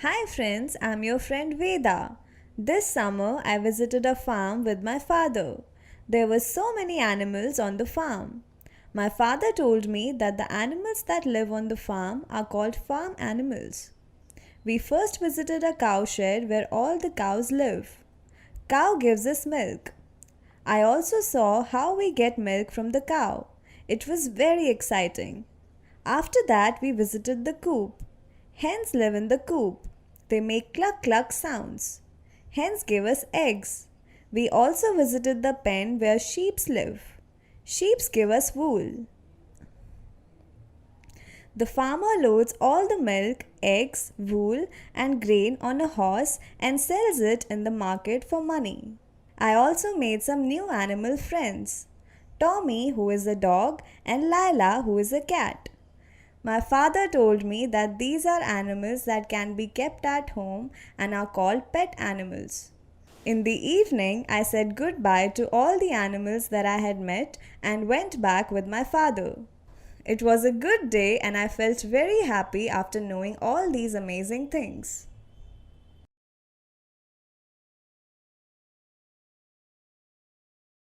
Hi friends, I'm your friend Veda. This summer I visited a farm with my father. There were so many animals on the farm. My father told me that the animals that live on the farm are called farm animals. We first visited a cow shed where all the cows live. Cow gives us milk. I also saw how we get milk from the cow. It was very exciting. After that, we visited the coop. Hens live in the coop. They make cluck cluck sounds. Hens give us eggs. We also visited the pen where sheep live. Sheep give us wool. The farmer loads all the milk, eggs, wool, and grain on a horse and sells it in the market for money. I also made some new animal friends. Tommy, who is a dog, and Lila, who is a cat. My father told me that these are animals that can be kept at home and are called pet animals. In the evening, I said goodbye to all the animals that I had met and went back with my father. It was a good day and I felt very happy after knowing all these amazing things.